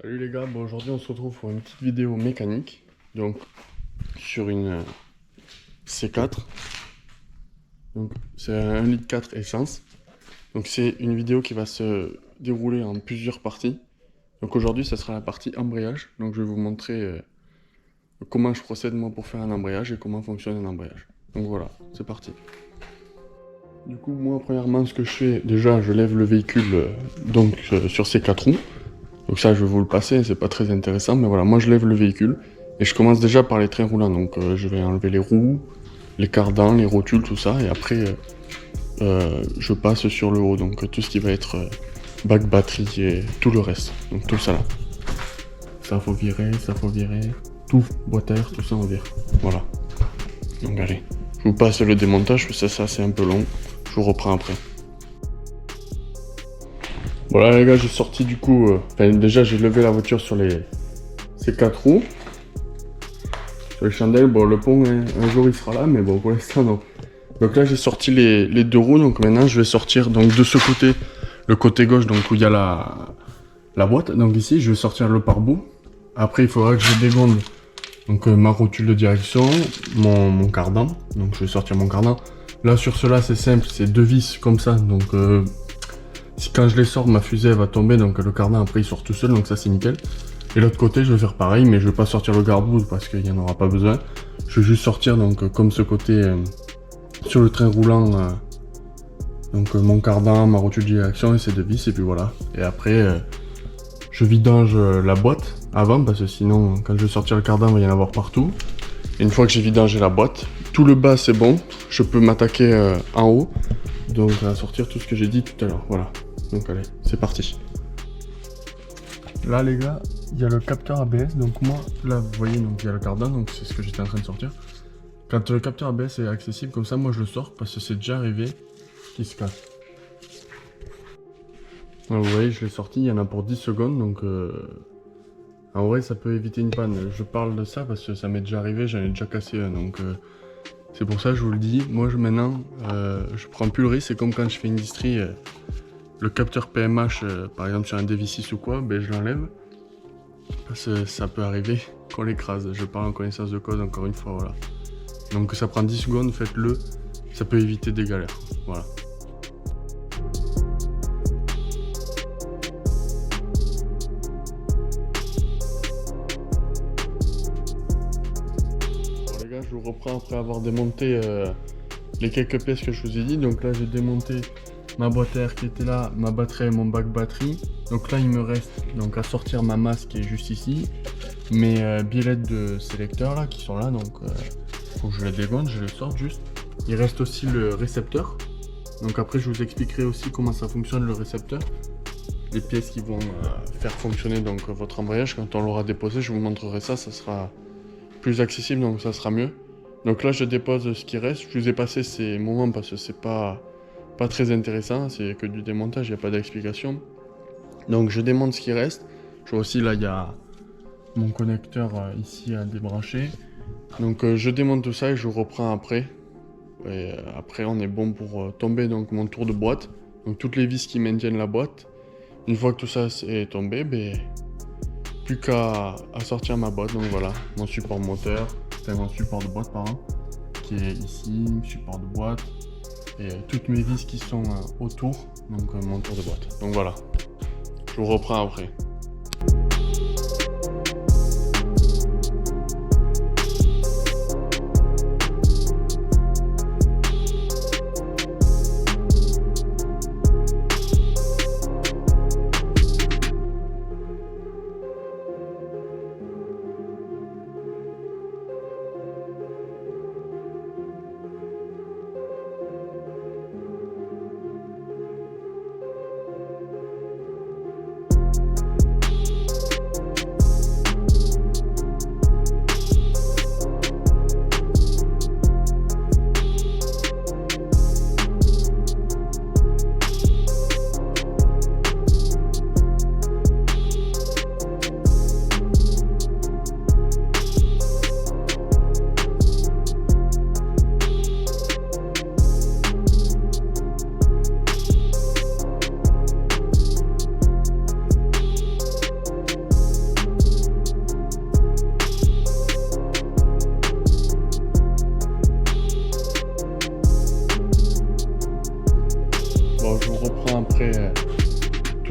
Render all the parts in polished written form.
Salut les gars, bon, aujourd'hui on se retrouve pour une petite vidéo mécanique, donc sur une C4, donc c'est un litre 4 essence, donc c'est une vidéo qui va se dérouler en plusieurs parties, donc aujourd'hui ça sera la partie embrayage, donc je vais vous montrer comment je procède moi pour faire un embrayage et comment fonctionne un embrayage, donc voilà, c'est parti. Du coup moi premièrement ce que je fais, déjà je lève le véhicule sur ses 4 roues. Donc ça, je vais vous le passer, c'est pas très intéressant, mais voilà, moi je lève le véhicule, et je commence déjà par les trains roulants, donc je vais enlever les roues, les cardans, les rotules, tout ça, et après je passe sur le haut, donc tout ce qui va être bac batterie et tout le reste, donc tout ça là. Ça faut virer, tout, boîte à air, tout ça on vire, voilà. Donc allez, je vous passe le démontage, parce que ça c'est un peu long, je vous reprends après. Voilà les gars, j'ai sorti du coup, déjà j'ai levé la voiture sur ces 4 roues. Sur les chandelles, bon le pont un jour il sera là, mais bon pour l'instant non. Donc là j'ai sorti les deux roues, donc maintenant je vais sortir donc de ce côté, le côté gauche, donc où il y a la boîte. Donc ici je vais sortir le pare-boue. Après il faudra que je dégonde donc ma rotule de direction, mon cardan. Donc je vais sortir mon cardan. Là sur cela c'est simple, c'est deux vis comme ça, donc si quand je les sors ma fusée elle va tomber, donc le cardan après il sort tout seul, donc ça c'est nickel. Et l'autre côté, je vais faire pareil, mais je vais pas sortir le garde-boue parce qu'il n'y en aura pas besoin. Je vais juste sortir donc comme ce côté sur le train roulant, mon cardan, ma rotule de direction et ces deux vis, et puis voilà. Et après, je vidange la boîte avant parce que sinon, quand je vais sortir le cardan, il va y en avoir partout. Et une fois que j'ai vidangé la boîte, tout le bas c'est bon, je peux m'attaquer en haut. Donc à sortir tout ce que j'ai dit tout à l'heure, voilà. Donc allez, c'est parti. Là les gars, il y a le capteur ABS, donc moi, là vous voyez, donc il y a le cardan, donc c'est ce que j'étais en train de sortir. Quand le capteur ABS est accessible comme ça, moi je le sors parce que c'est déjà arrivé qu'il se casse. Là, vous voyez, je l'ai sorti, il y en a pour 10 secondes, donc en vrai ça peut éviter une panne. Je parle de ça parce que ça m'est déjà arrivé, j'en ai déjà cassé un, donc c'est pour ça que je vous le dis. Moi maintenant, je prends plus le risque, c'est comme quand je fais une distrie, le capteur PMH, par exemple sur un DV6 ou quoi, ben je l'enlève. Parce que ça peut arriver qu'on l'écrase. Je parle en connaissance de cause encore une fois, voilà. Donc ça prend 10 secondes, faites-le. Ça peut éviter des galères. Voilà. Bon les gars, je vous reprends après avoir démonté les quelques pièces que je vous ai dit. Donc là j'ai démonté ma boîte à air qui était là, ma batterie et mon bac batterie. Donc là il me reste donc à sortir ma masse qui est juste ici. Mes billettes de sélecteur là qui sont là, donc faut que je les dégonde, je les sorte juste. Il reste aussi le récepteur. Donc après je vous expliquerai aussi comment ça fonctionne le récepteur. Les pièces qui vont faire fonctionner donc votre embrayage quand on l'aura déposé, je vous montrerai ça, ça sera plus accessible donc ça sera mieux. Donc là je dépose ce qui reste, je vous ai passé ces moments parce que c'est pas très intéressant, c'est que du démontage, il n'y a pas d'explication. Donc je démonte ce qui reste. Je vois aussi là il y a mon connecteur ici à débrancher. Donc je démonte tout ça et je vous reprends après. Et après on est bon pour tomber donc mon tour de boîte. Donc toutes les vis qui maintiennent la boîte. Une fois que tout ça est tombé, ben, plus qu'à sortir ma boîte. Donc voilà, mon support moteur, c'est mon support de boîte pardon, qui est ici, support de boîte. Et toutes mes vis qui sont autour, donc mon tour de boîte. Donc voilà, je vous reprends après.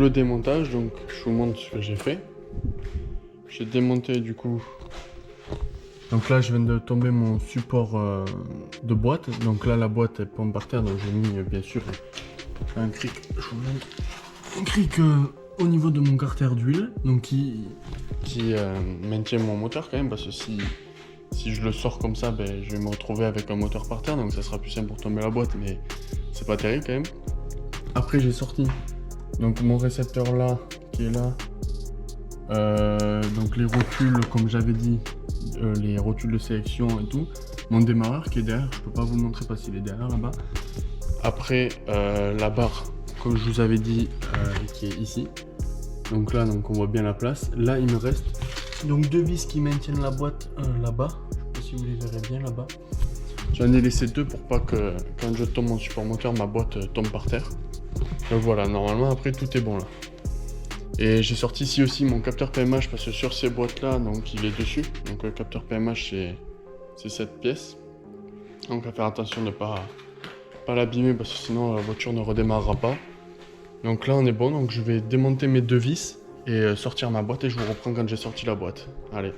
le démontage, donc je vous montre ce que j'ai fait. J'ai démonté du coup. Donc là, je viens de tomber mon support de boîte. Donc là, la boîte elle tombe par terre, donc j'ai mis bien sûr un cric. Je vous montre un cric au niveau de mon carter d'huile, donc qui maintient mon moteur quand même, parce que si je le sors comme ça, ben, je vais me retrouver avec un moteur par terre, donc ça sera plus simple pour tomber la boîte, mais c'est pas terrible quand même. Après, j'ai sorti donc mon récepteur là, qui est là. Donc les rotules, comme j'avais dit, les rotules de sélection et tout. Mon démarreur qui est derrière, je peux pas vous le montrer parce qu'il est derrière là-bas. Après, la barre, comme je vous avais dit, qui est ici. Donc là, donc on voit bien la place. Là, il me reste donc 2 vis qui maintiennent la boîte là-bas. Je sais pas si vous les verrez bien là-bas. J'en ai laissé 2 pour pas que quand je tombe mon support moteur, ma boîte tombe par terre. Donc voilà, normalement après tout est bon là. Et j'ai sorti ici aussi mon capteur PMH parce que sur ces boîtes là, donc il est dessus. Donc le capteur PMH c'est cette pièce. Donc à faire attention de ne pas l'abîmer parce que sinon la voiture ne redémarrera pas. Donc là on est bon, donc je vais démonter mes 2 vis et sortir ma boîte et je vous reprends quand j'ai sorti la boîte. Allez.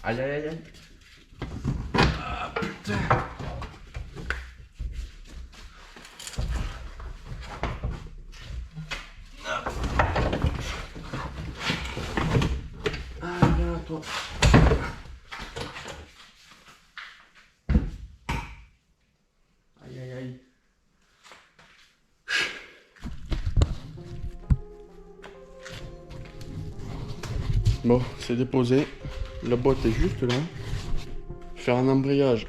Aïe aïe aïe aïe. Ah putain. Ah viens toi. Aïe aïe aïe. Bon, c'est déposé. La boîte est juste là. Faire un embrayage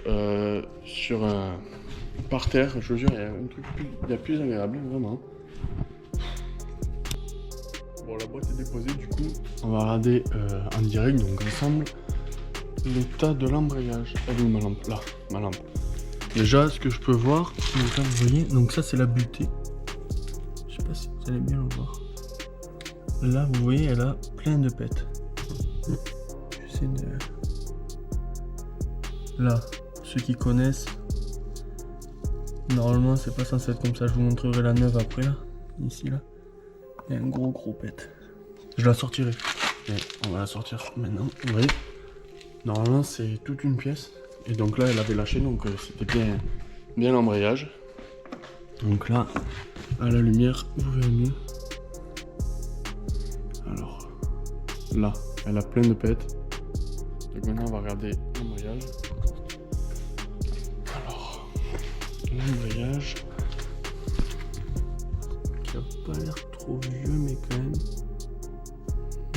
sur par terre, je vous jure, il y a un truc plus agréable, vraiment. Bon, la boîte est déposée, du coup, on va regarder en direct, donc ensemble, l'état de l'embrayage. Elle est où ma lampe? Là, ma lampe. Déjà, ce que je peux voir, donc là, vous voyez, donc ça c'est la butée. Je sais pas si vous allez bien le voir. Là, vous voyez, elle a plein de pètes. J'essaie de... Là, ceux qui connaissent, normalement c'est pas censé être comme ça. Je vous montrerai la neuve après là. Ici là, il y a un gros pet. Je la sortirai. Et on va la sortir maintenant. Vous voyez, normalement c'est toute une pièce. Et donc là elle avait lâché, donc c'était bien l'embrayage. Donc là, à la lumière, vous verrez mieux. Alors, là, elle a plein de pètes. Donc maintenant on va regarder l'embrayage. Alors, l'embrayage qui a pas l'air trop vieux mais quand même.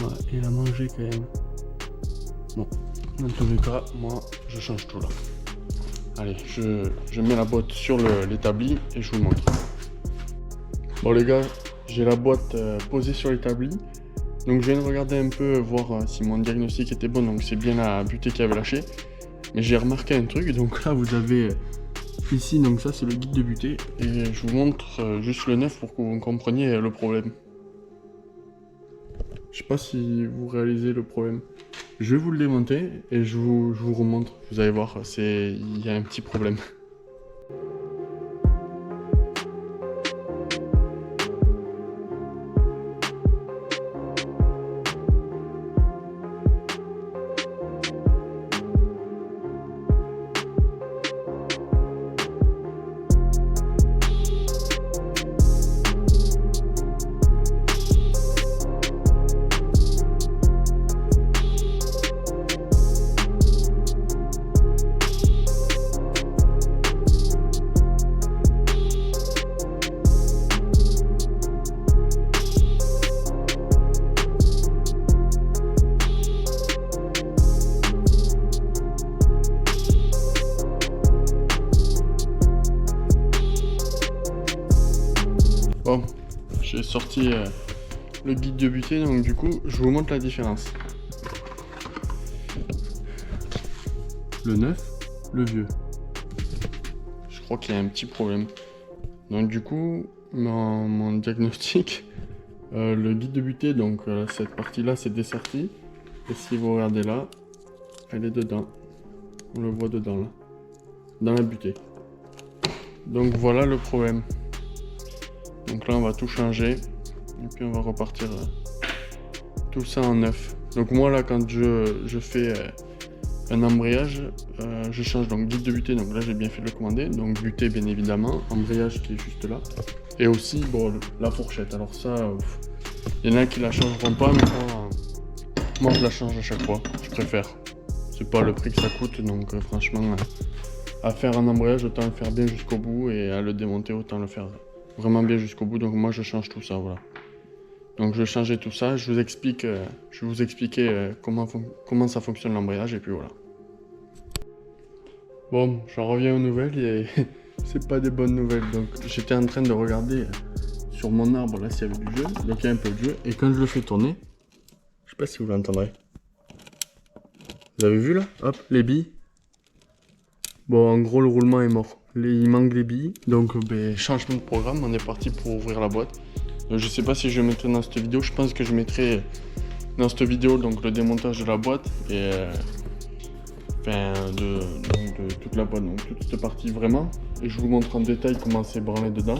Ouais, il a mangé quand même. Bon, dans tous les cas, moi je change tout là. Allez, je mets la boîte sur l'établi et je vous montre. Bon les gars, j'ai la boîte posée sur l'établi. Donc je viens de regarder un peu, voir si mon diagnostic était bon, donc c'est bien la butée qui avait lâché. Mais j'ai remarqué un truc, donc là vous avez ici, donc ça c'est le guide de butée. Et je vous montre juste le neuf pour que vous compreniez le problème. Je sais pas si vous réalisez le problème. Je vais vous le démonter et je vous remontre. Vous allez voir, il y a un petit problème. le guide de butée, donc du coup je vous montre la différence. Le neuf, le vieux. Je crois qu'il y a un petit problème. Donc du coup, mon diagnostic, le guide de butée, donc cette partie-là c'est desserti. Et si vous regardez là, elle est dedans. On le voit dedans là. Dans la butée. Donc voilà le problème. Donc là on va tout changer. Et puis on va repartir tout ça en neuf. Donc moi là quand je fais un embrayage, je change donc guide de butée, donc là j'ai bien fait de le commander, donc butée bien évidemment, embrayage qui est juste là, et aussi bon, la fourchette. Alors ça, il y en a qui la changeront pas, mais moi je la change à chaque fois, je préfère. C'est pas le prix que ça coûte, donc franchement, à faire un embrayage, autant le faire bien jusqu'au bout, et à le démonter, autant le faire vraiment bien jusqu'au bout, donc moi je change tout ça, voilà. Donc je vais changer tout ça, je vais vous expliquer comment ça fonctionne l'embrayage, et puis voilà. Bon, j'en reviens aux nouvelles, et c'est pas des bonnes nouvelles. Donc j'étais en train de regarder sur mon arbre, là s'il y avait du jeu, donc il y a un peu de jeu, et quand je le fais tourner, je sais pas si vous l'entendrez. Vous avez vu là? Hop, les billes. Bon, en gros le roulement est mort. Il manque les billes, donc changement de programme, on est parti pour ouvrir la boîte. Donc, je sais pas si je mettrai dans cette vidéo, je pense que je mettrai dans cette vidéo donc le démontage de la boîte et de toute la boîte, donc toute cette partie vraiment, et je vous montre en détail comment c'est branlé dedans.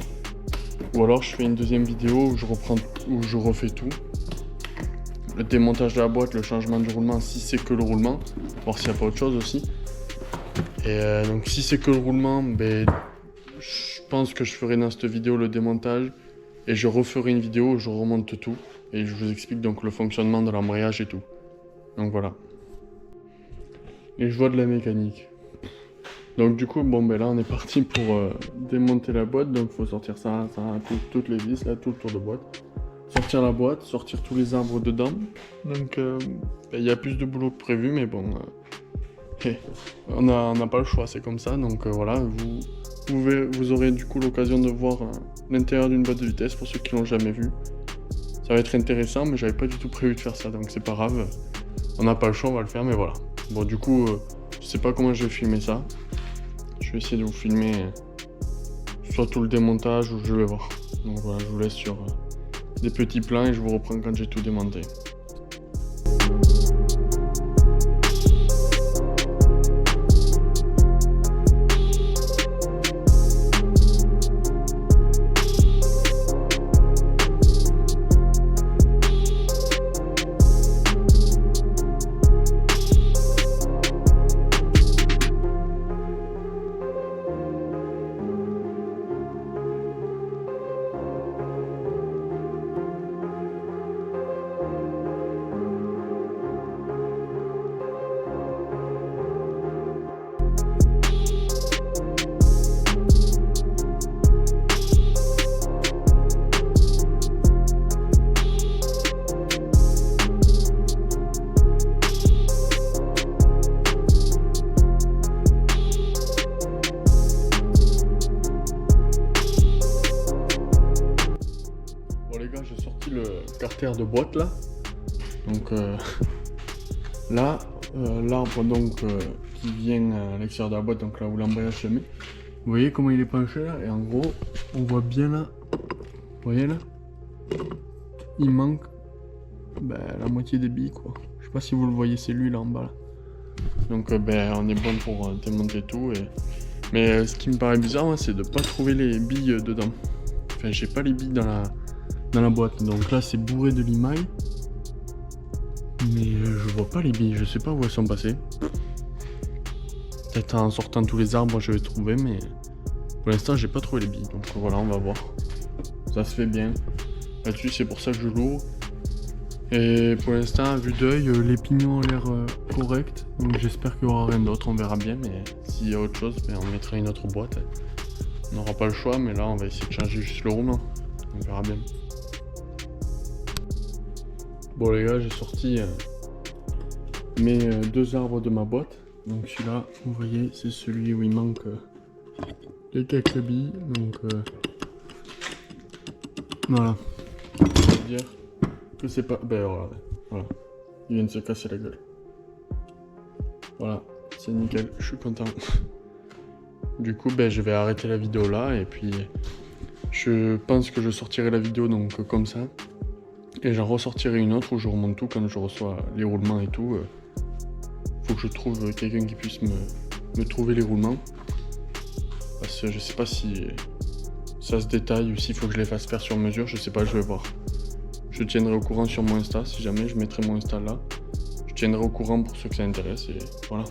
Ou alors je fais une deuxième vidéo où je refais tout. Le démontage de la boîte, le changement du roulement si c'est que le roulement, voir s'il n'y a pas autre chose aussi. Et donc si c'est que le roulement, je pense que je ferai dans cette vidéo le démontage et je referai une vidéo où je remonte tout et je vous explique donc le fonctionnement de l'embrayage et tout. Donc voilà. Et je vois de la mécanique. Donc du coup, là on est parti pour démonter la boîte, donc il faut sortir ça, toutes les vis, là, tout le tour de boîte. Sortir la boîte, sortir tous les arbres dedans. Donc il y a plus de boulot que prévu, mais bon, on n'a pas le choix, c'est comme ça. Donc voilà, vous aurez du coup l'occasion de voir l'intérieur d'une boîte de vitesse pour ceux qui l'ont jamais vu. Ça va être intéressant, mais j'avais pas du tout prévu de faire ça, donc c'est pas grave. On n'a pas le choix, on va le faire, mais voilà. Bon, du coup, je sais pas comment je vais filmer ça. Je vais essayer de vous filmer soit tout le démontage ou je vais voir. Donc voilà, je vous laisse sur des petits plans et je vous reprends quand j'ai tout démonté. J'ai sorti le carter de boîte là. Donc là, l'arbre donc qui vient à l'extérieur de la boîte, donc là où l'embrayage se met. Vous voyez comment il est penché là, et en gros, on voit bien là. Vous voyez là, il manque la moitié des billes quoi. Je sais pas si vous le voyez, c'est lui là en bas là. Donc on est bon pour démonter tout. Mais ce qui me paraît bizarre, moi, c'est de pas trouver les billes dedans. Enfin, j'ai pas les billes dans la boîte. Donc là, c'est bourré de limaille. Mais je vois pas les billes. Je sais pas où elles sont passées. Peut-être en sortant tous les arbres, je vais trouver. Mais pour l'instant, j'ai pas trouvé les billes. Donc voilà, on va voir. Ça se fait bien. Là-dessus, c'est pour ça que je l'ouvre. Et pour l'instant, à vue d'œil, les pignons ont l'air corrects. Donc j'espère qu'il y aura rien d'autre. On verra bien. Mais s'il y a autre chose, on mettra une autre boîte. On n'aura pas le choix. Mais là, on va essayer de changer juste le roulement. On verra bien. Bon les gars, j'ai sorti mes deux arbres de ma boîte. Donc celui-là, vous voyez, c'est celui où il manque les quelques billes. Donc voilà. Je veux dire, que c'est pas... Ben regardez, voilà. Il vient de se casser la gueule. Voilà, c'est nickel, je suis content. Du coup, ben, je vais arrêter la vidéo là et puis je pense que je sortirai la vidéo donc comme ça. Et j'en ressortirai une autre où je remonte tout quand je reçois les roulements et tout. Faut que je trouve quelqu'un qui puisse me trouver les roulements. Parce que je sais pas si ça se détaille ou s'il faut que je les fasse faire sur mesure, je sais pas, je vais voir. Je tiendrai au courant sur mon Insta, si jamais je mettrai mon Insta là. Je tiendrai au courant pour ceux que ça intéresse et voilà.